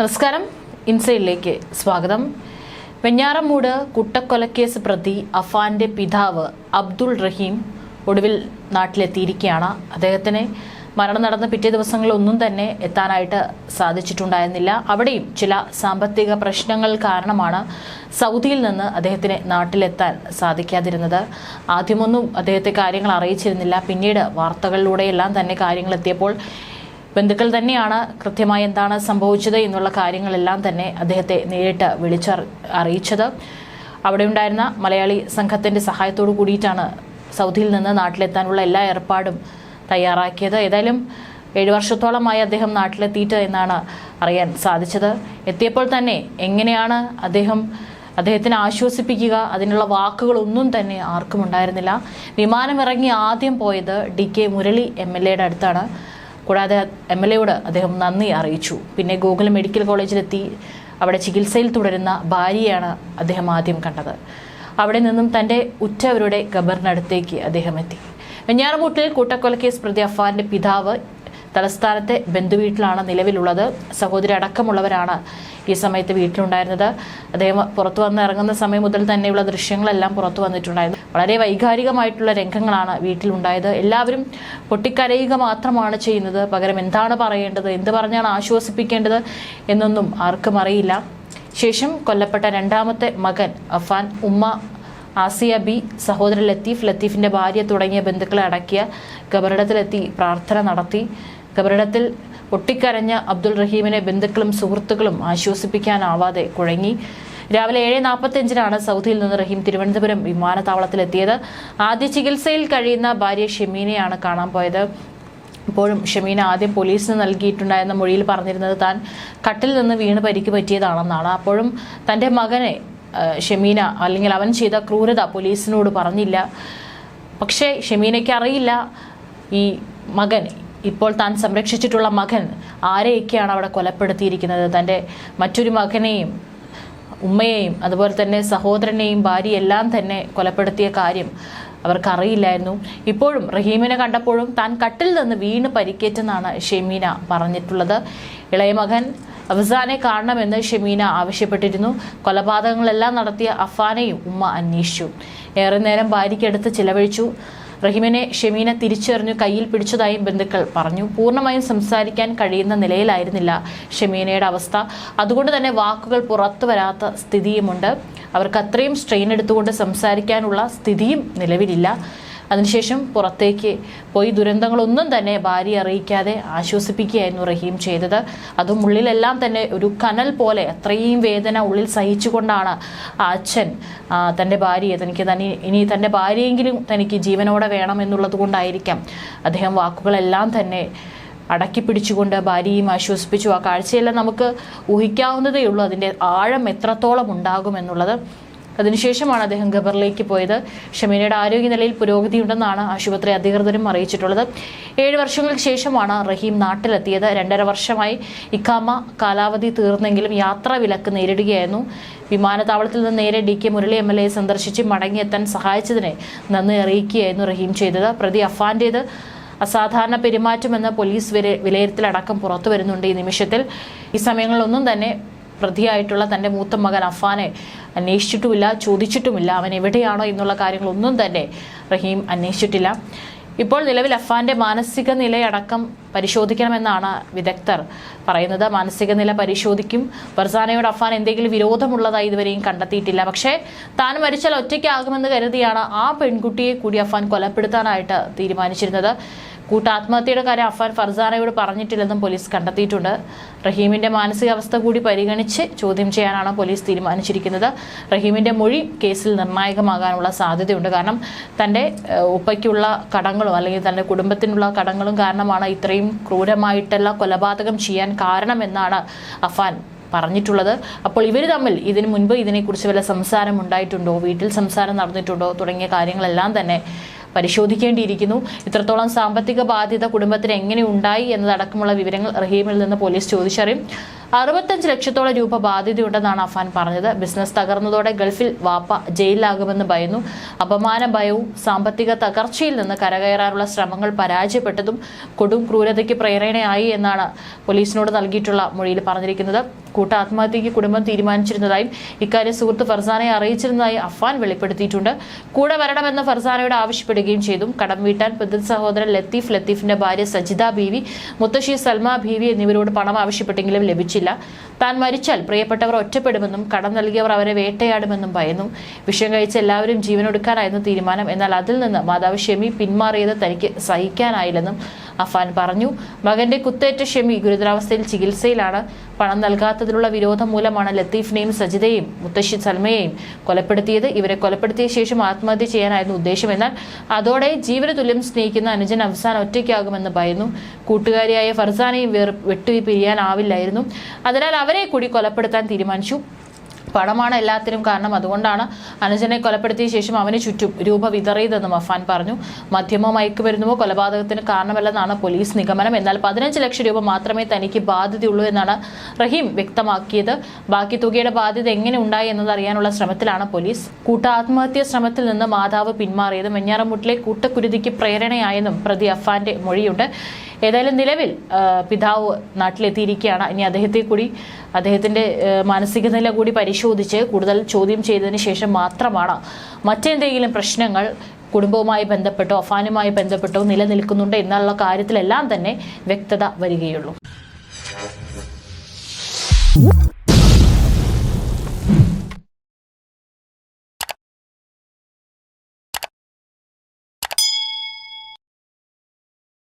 നമസ്കാരം, ഇൻസൈഡിലേക്ക് സ്വാഗതം. വെഞ്ഞാറമൂട് കൂട്ടക്കൊലക്കേസ് പ്രതി അഫാന്റെ പിതാവ് അബ്ദുൾ റഹീം ഒടുവിൽ നാട്ടിലെത്തിയിരിക്കുകയാണ്. അദ്ദേഹത്തിന് മരണം നടന്ന പിറ്റേ ദിവസങ്ങളിലൊന്നും തന്നെ എത്താനായിട്ട് സാധിച്ചിട്ടുണ്ടായിരുന്നില്ല. അവിടെയും ചില സാമ്പത്തിക പ്രശ്നങ്ങൾ കാരണമാണ് സൗദിയിൽ നിന്ന് അദ്ദേഹത്തിന് നാട്ടിലെത്താൻ സാധിക്കാതിരുന്നത്. ആദ്യമൊന്നും അദ്ദേഹത്തെ കാര്യങ്ങൾ അറിയിച്ചിരുന്നില്ല. പിന്നീട് വാർത്തകളിലൂടെയെല്ലാം തന്നെ കാര്യങ്ങൾ എത്തിയപ്പോൾ ബന്ധുക്കൾ തന്നെയാണ് കൃത്യമായി എന്താണ് സംഭവിച്ചത് എന്നുള്ള കാര്യങ്ങളെല്ലാം തന്നെ അദ്ദേഹത്തെ നേരിട്ട് അറിയിച്ചത്. അവിടെ ഉണ്ടായിരുന്ന മലയാളി സംഘത്തിന്റെ സഹായത്തോടു കൂടിയിട്ടാണ് സൗദിയിൽ നിന്ന് നാട്ടിലെത്താനുള്ള എല്ലാ ഏർപ്പാടും തയ്യാറാക്കിയത്. ഏതായാലും 7 വർഷത്തോളമായി അദ്ദേഹം നാട്ടിലെത്തിയിട്ട് എന്നാണ് അറിയാൻ സാധിച്ചത്. എത്തിയപ്പോൾ തന്നെ എങ്ങനെയാണ് അദ്ദേഹത്തിനെ ആശ്വസിപ്പിക്കുക, അതിനുള്ള വാക്കുകളൊന്നും തന്നെ ആർക്കും ഉണ്ടായിരുന്നില്ല. വിമാനമിറങ്ങി ആദ്യം പോയത് DK മുരളി MLA യുടെ അടുത്താണ്. കൂടാതെ MLA അദ്ദേഹം നന്ദി അറിയിച്ചു. പിന്നെ ഗോകുലം മെഡിക്കൽ കോളേജിലെത്തി അവിടെ ചികിത്സയിൽ തുടരുന്ന ഭാര്യയാണ് അദ്ദേഹം ആദ്യം കണ്ടത്. അവിടെ നിന്നും തൻ്റെ ഉറ്റവരുടെ ഖബറിനടുത്തേക്ക് അദ്ദേഹം എത്തി. വെഞ്ഞാറമൂട്ടിൽ കൂട്ടക്കൊലക്കേസ് പ്രതി അഫാന്റെ പിതാവ് തലസ്ഥാനത്തെ ബന്ധുവീട്ടിലാണ് നിലവിലുള്ളത്. സഹോദരി അടക്കമുള്ളവരാണ് ഈ സമയത്ത് വീട്ടിലുണ്ടായിരുന്നത്. അദ്ദേഹം പുറത്തു വന്ന് ഇറങ്ങുന്ന സമയം മുതൽ തന്നെയുള്ള ദൃശ്യങ്ങളെല്ലാം പുറത്തു വന്നിട്ടുണ്ടായിരുന്നു. വളരെ വൈകാരികമായിട്ടുള്ള രംഗങ്ങളാണ് വീട്ടിലുണ്ടായത്. എല്ലാവരും പൊട്ടിക്കരയുക മാത്രമാണ് ചെയ്യുന്നത്. പകരം എന്താണ് പറയേണ്ടത്, എന്ത് പറഞ്ഞാണ് ആശ്വസിപ്പിക്കേണ്ടത് എന്നൊന്നും ആർക്കും അറിയില്ല. ശേഷം കൊല്ലപ്പെട്ട രണ്ടാമത്തെ മകൻ അഫാൻ, ഉമ്മ ആസിയ ബി, സഹോദരൻ ലത്തീഫിന്റെ ഭാര്യ തുടങ്ങിയ ബന്ധുക്കളെ അടക്കിയ ഖബറിടത്തിലെത്തി പ്രാർത്ഥന നടത്തി. ഖബറിടത്തിൽ പൊട്ടിക്കരഞ്ഞ അബ്ദുൾ റഹീമിനെ ബന്ധുക്കളും സുഹൃത്തുക്കളും ആശ്വസിപ്പിക്കാനാവാതെ കുഴങ്ങി. രാവിലെ 7:45 സൗദിയിൽ നിന്ന് റഹീം തിരുവനന്തപുരം വിമാനത്താവളത്തിലെത്തിയത്. ആദ്യ ചികിത്സയിൽ കഴിയുന്ന ഭാര്യ ഷെമീനയാണ് കാണാൻ പോയത്. ഇപ്പോഴും ഷെമീന ആദ്യം പോലീസിന് നൽകിയിട്ടുണ്ടായിരുന്ന മൊഴിയിൽ പറഞ്ഞിരുന്നത് താൻ കട്ടിൽ നിന്ന് വീണ് പരിക്ക് പറ്റിയതാണെന്നാണ്. അപ്പോഴും തൻ്റെ മകനെ ഷെമീന അല്ലെങ്കിൽ അവൻ ചെയ്ത ക്രൂരത പോലീസിനോട് പറഞ്ഞില്ല. പക്ഷേ ഷെമീനയ്ക്ക് അറിയില്ല ഈ മകൻ, ഇപ്പോൾ താൻ സംരക്ഷിച്ചിട്ടുള്ള മകൻ ആരെയൊക്കെയാണ് അവിടെ കൊലപ്പെടുത്തിയിരിക്കുന്നത്. തൻ്റെ മറ്റൊരു മകനെയും ഉമ്മയെയും അതുപോലെ തന്നെ സഹോദരനെയും ഭാര്യയെല്ലാം തന്നെ കൊലപ്പെടുത്തിയ കാര്യം അവർക്കറിയില്ലായിരുന്നു. ഇപ്പോഴും റഹീമിനെ കണ്ടപ്പോഴും താൻ കട്ടിൽ നിന്ന് വീണ് പരിക്കേറ്റെന്നാണ് ഷെമീന പറഞ്ഞിട്ടുള്ളത്. ഇളയ മകൻ അഫ്സാനെ കാണണമെന്ന് ഷെമീന ആവശ്യപ്പെട്ടിരുന്നു. കൊലപാതകങ്ങളെല്ലാം നടത്തിയ അഫാനെയും ഉമ്മ അന്വേഷിച്ചു. ഏറെ നേരം ഭാര്യയ്ക്കടുത്ത് ചിലവഴിച്ചു. റഹീമിനെ ഷെമീന തിരിച്ചറിഞ്ഞു കയ്യിൽ പിടിച്ചതായും ബന്ധുക്കൾ പറഞ്ഞു. പൂർണ്ണമായും സംസാരിക്കാൻ കഴിയുന്ന നിലയിലായിരുന്നില്ല ഷെമീനയുടെ അവസ്ഥ. അതുകൊണ്ട് തന്നെ വാക്കുകൾ പുറത്തു വരാത്ത സ്ഥിതിയുമുണ്ട്. അവർക്ക് അത്രയും സ്ട്രെയിൻ എടുത്തുകൊണ്ട് സംസാരിക്കാനുള്ള സ്ഥിതിയും നിലവിലില്ല. അതിനുശേഷം പുറത്തേക്ക് പോയി ദുരന്തങ്ങളൊന്നും തന്നെ ഭാര്യ അറിയിക്കാതെ ആശ്വസിപ്പിക്കുകയായിരുന്നു റഹീം ചെയ്തത്. അതും ഉള്ളിലെല്ലാം തന്നെ ഒരു കനൽ പോലെ അത്രയും വേദന ഉള്ളിൽ സഹിച്ചുകൊണ്ടാണ് ആ അച്ഛൻ തൻ്റെ ഭാര്യയെ ഇനി തൻ്റെ ഭാര്യയെങ്കിലും തനിക്ക് ജീവനോടെ വേണം എന്നുള്ളത് കൊണ്ടായിരിക്കാം അദ്ദേഹം വാക്കുകളെല്ലാം തന്നെ അടക്കി പിടിച്ചുകൊണ്ട് ഭാര്യയും ആശ്വസിപ്പിച്ചു. ആ കാഴ്ചയെല്ലാം നമുക്ക് ഊഹിക്കാവുന്നതേ ഉള്ളൂ അതിൻ്റെ ആഴം എത്രത്തോളം ഉണ്ടാകുമെന്നുള്ളത്. അതിനുശേഷമാണ് അദ്ദേഹം ഖബറിലേക്ക് പോയത്. ഷമീനയുടെ ആരോഗ്യനിലയിൽ പുരോഗതിയുണ്ടെന്നാണ് ആശുപത്രി അധികൃതരും അറിയിച്ചിട്ടുള്ളത്. 7 വർഷങ്ങൾക്ക് ശേഷമാണ് റഹീം നാട്ടിലെത്തിയത്. 2.5 വർഷമായി ഇഖാമ കാലാവധി തീർന്നെങ്കിലും യാത്രാ വിലക്ക് നേരിടുകയായിരുന്നു. വിമാനത്താവളത്തിൽ നിന്ന് നേരെ DK മുരളി MLA സന്ദർശിച്ച് മടങ്ങിയെത്താൻ സഹായിച്ചതിനെ നന്ദി അറിയിക്കുകയായിരുന്നു റഹീം ചെയ്തത്. പ്രതി അഫാന്റേത് അസാധാരണ പെരുമാറ്റമെന്ന് പോലീസ് വിലയിരുത്തലടക്കം പുറത്തു വരുന്നുണ്ട്. ഈ നിമിഷത്തിൽ ഈ സമയങ്ങളിലൊന്നും തന്നെ പ്രതിയായിട്ടുള്ള തൻ്റെ മൂത്ത മകൻ അഫാനെ അന്വേഷിച്ചിട്ടുമില്ല, ചോദിച്ചിട്ടുമില്ല. അവൻ എവിടെയാണോ എന്നുള്ള കാര്യങ്ങളൊന്നും തന്നെ റഹീം അന്വേഷിച്ചിട്ടില്ല. ഇപ്പോൾ നിലവിൽ അഫാന്റെ മാനസിക നിലയടക്കം പരിശോധിക്കണമെന്നാണ് വിദഗ്ധർ പറയുന്നത്. മാനസിക നില പരിശോധിക്കും. ഫർസാനയോട് അഫാൻ എന്തെങ്കിലും വിരോധമുള്ളതായി ഇതുവരെയും കണ്ടെത്തിയിട്ടില്ല. പക്ഷേ താൻ മരിച്ചാൽ ഒറ്റയ്ക്കാകുമെന്ന് കരുതിയാണ് ആ പെൺകുട്ടിയെ കൂടി അഫാൻ കൊലപ്പെടുത്താനായിട്ട് തീരുമാനിച്ചിരുന്നത്. കൂട്ടാത്മഹത്യയുടെ കാര്യം അഫാൻ ഫർസാനയോട് പറഞ്ഞിട്ടില്ലെന്നും പോലീസ് കണ്ടെത്തിയിട്ടുണ്ട്. റഹീമിന്റെ മാനസികാവസ്ഥ കൂടി പരിഗണിച്ച് ചോദ്യം ചെയ്യാനാണ് പോലീസ് തീരുമാനിച്ചിരിക്കുന്നത്. റഹീമിന്റെ മൊഴി കേസിൽ നിർണായകമാകാനുള്ള സാധ്യതയുണ്ട്. കാരണം തൻ്റെ ഉപ്പയ്ക്കുള്ള കടങ്ങളും അല്ലെങ്കിൽ തൻ്റെ കുടുംബത്തിനുള്ള കടങ്ങളും കാരണമാണ് ഇത്രയും ക്രൂരമായിട്ടുള്ള കൊലപാതകം ചെയ്യാൻ കാരണമെന്നാണ് അഫാൻ പറഞ്ഞിട്ടുള്ളത്. അപ്പോൾ ഇവർ തമ്മിൽ ഇതിനു മുൻപ് ഇതിനെക്കുറിച്ച് വല്ല സംസാരം ഉണ്ടായിട്ടുണ്ടോ, വീട്ടിൽ സംസാരം നടന്നിട്ടുണ്ടോ തുടങ്ങിയ കാര്യങ്ങളെല്ലാം തന്നെ പരിശോധിക്കേണ്ടിയിരിക്കുന്നു. ഇത്രത്തോളം സാമ്പത്തിക ബാധ്യത കുടുംബത്തിന് എങ്ങനെ ഉണ്ടായി എന്നതടക്കമുള്ള വിവരങ്ങൾ റഹീമിൽ നിന്ന് പോലീസ് ചോദിച്ചറിയും. 65 ലക്ഷത്തോളം രൂപ ബാധ്യതയുണ്ടെന്നാണ് അഫാൻ പറഞ്ഞത്. ബിസിനസ് തകർന്നതോടെ ഗൾഫിൽ വാപ്പ ജയിലിലാകുമെന്ന് ഭയന്നു. അപമാന ഭയവും സാമ്പത്തിക തകർച്ചയിൽ നിന്ന് കരകയറാനുള്ള ശ്രമങ്ങൾ പരാജയപ്പെട്ടതും കൊടും ക്രൂരതയ്ക്ക് പ്രേരണയായി എന്നാണ് പോലീസിനോട് നൽകിയിട്ടുള്ള മൊഴിയിൽ പറഞ്ഞിരിക്കുന്നത്. കൂട്ട ആത്മഹത്യയ്ക്ക് കുടുംബം തീരുമാനിച്ചിരുന്നതായും ഇക്കാര്യം സുഹൃത്ത് ഫർസാനയെ അറിയിച്ചിരുന്നതായി അഫാൻ വെളിപ്പെടുത്തിയിട്ടുണ്ട്. കൂടെ വരണമെന്ന് ഫർസാനയോട് ആവശ്യപ്പെടുകയും ചെയ്തു. കടം വീട്ടാൻ പിതൃ സഹോദരൻ ലത്തീഫിന്റെ ഭാര്യ സജിദ ബീവി, മുത്തശ്ശി സൽമ ബീവി എന്നിവരോട് പണം ആവശ്യപ്പെട്ടെങ്കിലും ലഭിച്ചില്ല. താൻ മരിച്ചാൽ പ്രിയപ്പെട്ടവർ ഒറ്റപ്പെടുമെന്നും കടം നൽകിയവർ അവരെ വേട്ടയാടുമെന്നും ഭയന്നു. വിഷം കഴിച്ച് എല്ലാവരും ജീവനൊടുക്കാനായിരുന്നു തീരുമാനം. എന്നാൽ അതിൽ നിന്ന് മാതാവ് ഷെമി പിന്മാറിയത് തനിക്ക് സഹിക്കാനായില്ലെന്നും അഫാൻ പറഞ്ഞു. മകന്റെ കുത്തേറ്റ ഷെമി ഗുരുതരാവസ്ഥയിൽ ചികിത്സയിലാണ്. പണം നൽകാത്തതിലുള്ള വിരോധം മൂലമാണ് ലത്തീഫിനെയും സജിതയെയും മുത്തശ്ശി സൽമയെയും കൊലപ്പെടുത്തിയത്. ഇവരെ കൊലപ്പെടുത്തിയ ശേഷം ആത്മഹത്യ ചെയ്യാനായിരുന്നു ഉദ്ദേശം. എന്നാൽ അതോടെ ജീവന തുല്യം സ്നേഹിക്കുന്ന അനുജൻ അവസാനം ഒറ്റയ്ക്കാകുമെന്ന് ഭയന്നു. കൂട്ടുകാരിയായ ഫർസാനയും വെട്ടി പിരിയാനാവില്ലായിരുന്നു. അതിനാൽ അവരെ കൂടി കൊലപ്പെടുത്താൻ തീരുമാനിച്ചു. പണമാണ് എല്ലാത്തിനും കാരണം. അതുകൊണ്ടാണ് അനുജനെ കൊലപ്പെടുത്തിയ ശേഷം അവന് ചുറ്റും രൂപ വിതറിയതെന്നും അഫാൻ പറഞ്ഞു. മദ്യമോ മയക്കുമരുന്നോ കൊലപാതകത്തിന് കാരണമല്ലെന്നാണ് പോലീസ് നിഗമനം. എന്നാൽ 15 ലക്ഷം രൂപ മാത്രമേ തനിക്ക് ബാധ്യതയുള്ളൂ എന്നാണ് റഹീം വ്യക്തമാക്കിയത്. ബാക്കി തുകയുടെ ബാധ്യത എങ്ങനെ ഉണ്ടായി എന്നത് അറിയാനുള്ള ശ്രമത്തിലാണ് പോലീസ്. കൂട്ട ആത്മഹത്യാ ശ്രമത്തിൽ നിന്ന് മാതാവ് പിന്മാറിയത് വെഞ്ഞാറമൂട്ടിലെ കൂട്ടക്കുരുതിക്ക് പ്രേരണയായെന്നും പ്രതി അഫാന്റെ മൊഴിയുണ്ട്. ഏതായാലും നിലവിൽ പിതാവ് നാട്ടിലെത്തിയിരിക്കുകയാണ്. ഇനി അദ്ദേഹത്തിന്റെ മാനസിക നില കൂടി പരിശോധിച്ച് കൂടുതൽ ചോദ്യം ചെയ്തതിന് ശേഷം മാത്രമാണ് മറ്റെന്തെങ്കിലും പ്രശ്നങ്ങൾ കുടുംബവുമായി ബന്ധപ്പെട്ടോ അഫാനുമായി ബന്ധപ്പെട്ടോ നിലനിൽക്കുന്നുണ്ട് എന്നുള്ള കാര്യത്തിലെല്ലാം തന്നെ വ്യക്തത വരികയുള്ളൂ.